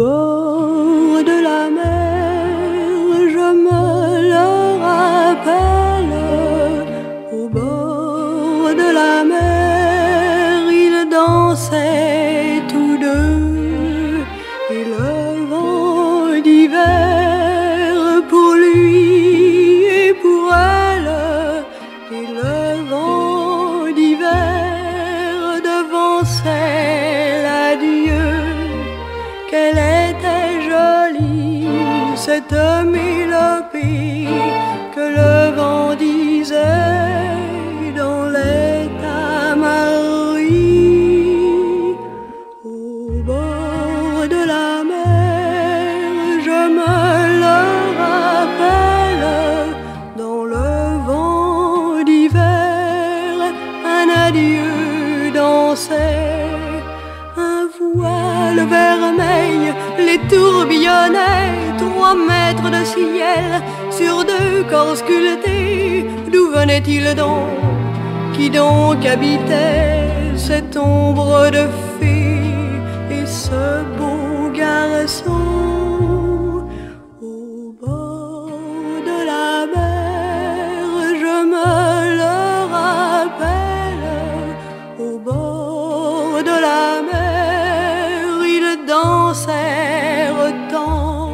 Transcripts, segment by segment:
bord de la mer, je me le rappelle. Au bord de la mer, ils dansaient tous deux, et le vent d'hiver pour lui et pour elle, et le vent d'hiver devançait l'adieu. Qu'elle était jolie, cette mélopée que le vent disait dans les tamaris. Au bord de la mer, je me le rappelle, dans le vent d'hiver, un adieu dansait. Un voile vermeil les tourbillonnait, 3 mètres de ciel sur 2 corps sculptés. D'où venait-il donc? Qui donc habitait cette ombre de fée et ce beau garçon? Au bord de la mer, je me le rappelle, au bord de la mer, ils dansèrent tant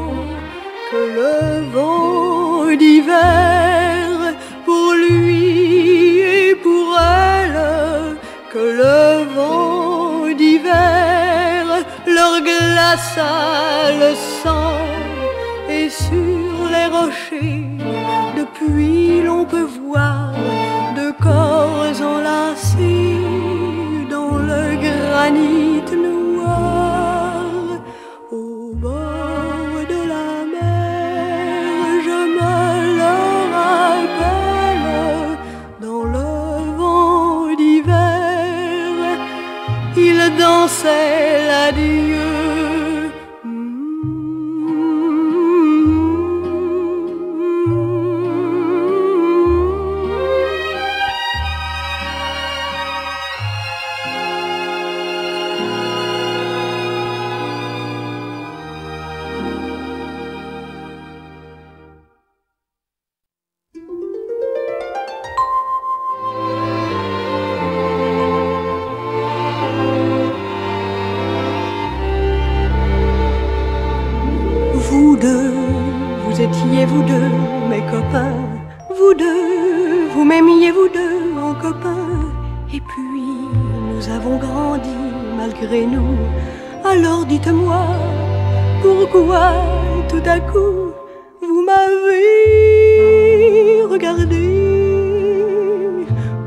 que le vent d'hiver pour lui et pour elle, que le vent d'hiver leur glaça le sang. Et sur les rochers, depuis l'on peut voir 2 corps enlacés dans le granit noir. Au bord de la mer, je me le rappelle, dans le vent d'hiver, ils dansaient l'adieu. Vous deux, vous étiez vous deux, mes copains. Vous deux, vous m'aimiez vous deux en copains. Et puis, nous avons grandi malgré nous. Alors dites-moi, pourquoi tout à coup vous m'avez regardé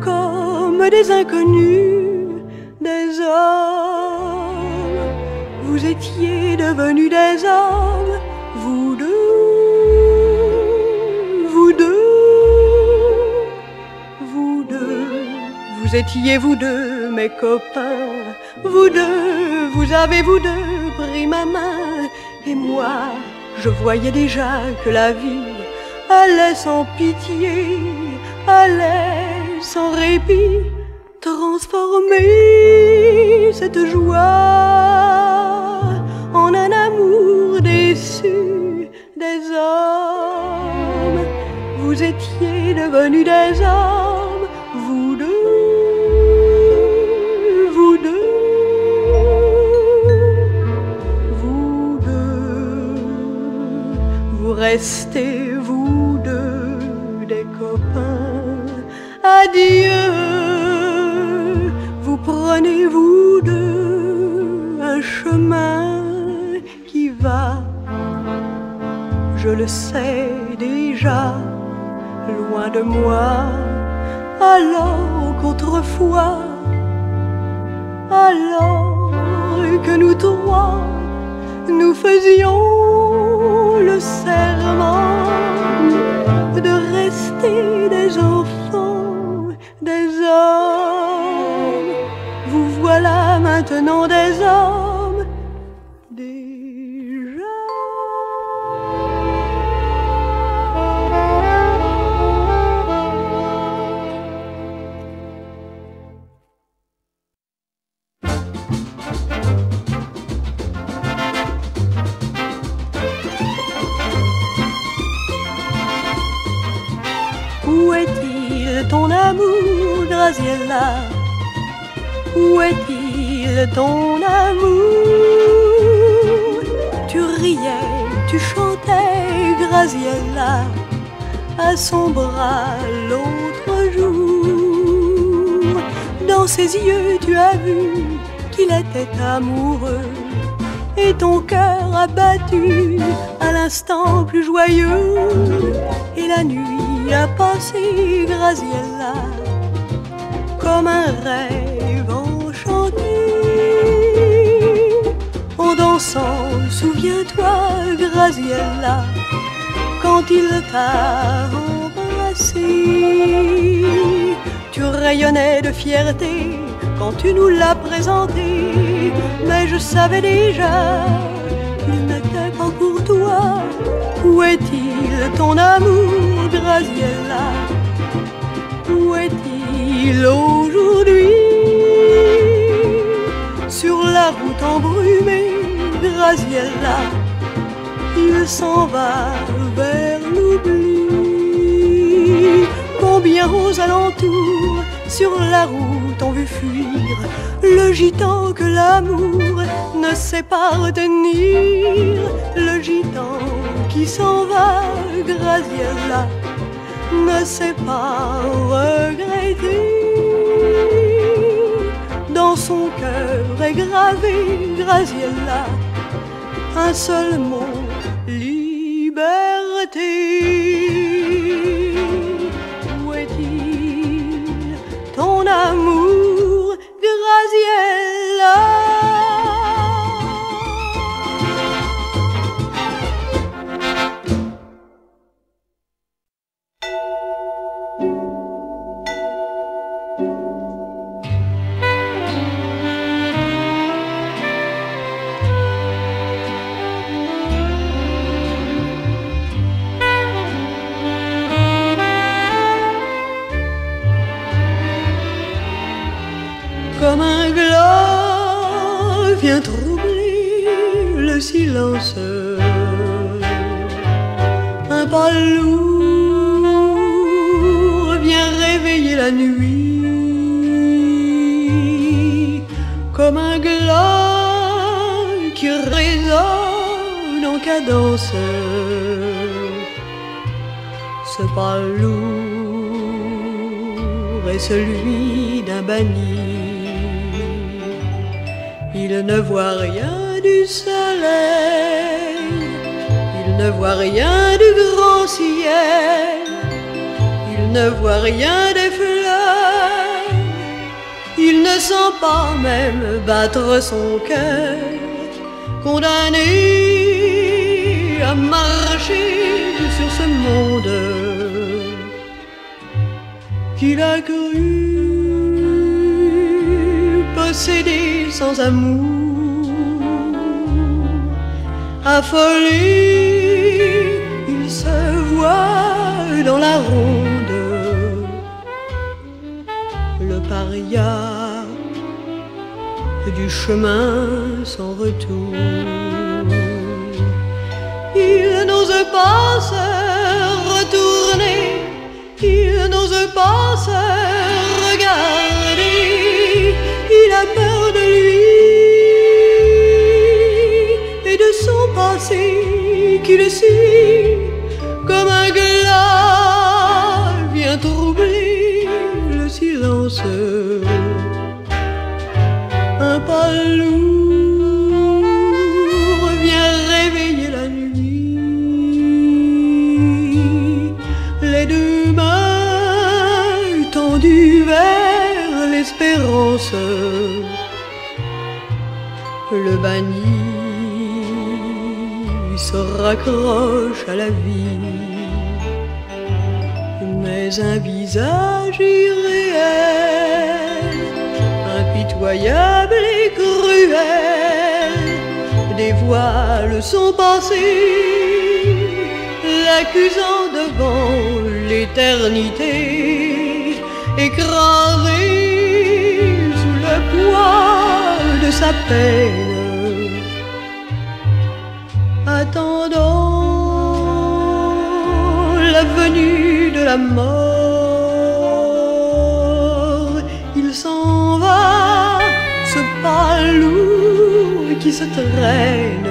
comme des inconnus, des hommes? Vous étiez devenus des hommes, vous deux, vous deux, vous deux. Vous étiez vous deux, mes copains. Vous deux, vous avez vous deux pris ma main. Et moi, je voyais déjà que la vie allait sans pitié, allait sans répit, transformer cette joie en un amour déçu des hommes. Vous étiez devenus des hommes, vous deux, vous deux, vous deux. Vous restez, vous deux, des copains. Adieu, vous prenez, vous deux, un chemin qui va, je le sais déjà, loin de moi, alors qu'autrefois, alors que nous trois, nous faisions le serment de rester des enfants, des hommes. Vous voilà maintenant des hommes, déjà. ton amour, Graziella? Où est-il ton amour? Tu riais, tu chantais, Graziella, à son bras l'autre jour. Dans ses yeux tu as vu qu'il était amoureux, et ton cœur a battu à l'instant plus joyeux. Et la nuit a passé, Graziella, comme un rêve enchanté. En dansant, souviens-toi, Graziella, quand il t'a embrassé. Tu rayonnais de fierté quand tu nous l'as présenté, mais je savais déjà qu'il n'était pas pour toi. Où est-il ton amour, Graziella? Où est-il aujourd'hui? Sur la route embrumée, Graziella, il s'en va vers l'oubli. Combien aux alentours sur la route ont vu fuir le gitan que l'amour ne sait pas retenir. Le gitan qui s'en va, Graziella, ne sait pas regretter. Dans son cœur est gravé, Graziella, un seul mot, liberté. Où est-il ton amour, Graziella? Comme un glas vient troubler le silence, un pas lourd vient réveiller la nuit. Comme un glas qui résonne en cadence, ce pas lourd est celui d'un banni. Il ne voit rien du soleil, il ne voit rien du grand ciel, il ne voit rien des fleurs, il ne sent pas même battre son cœur, condamné à marcher sur ce monde qu'il a cru possédé sans amour. Affolé, il se voit dans la ronde, le paria du chemin sans retour. Il n'ose pas se retourner, il n'ose pas se regarder, il a peur de lui et de son passé qui le suit. Comme un glas vient troubler le silence, un pas lourd vient réveiller la nuit. Les deux mains tendues vers l'espérance, le banni se raccroche à la vie. Mais un visage irréel, impitoyable et cruel, dévoile son passé, l'accusant devant l'éternité, écrasé sous le poids de sa peine, attendant la venue de la mort. qui se traîne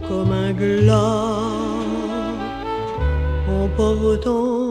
comme un glas en portant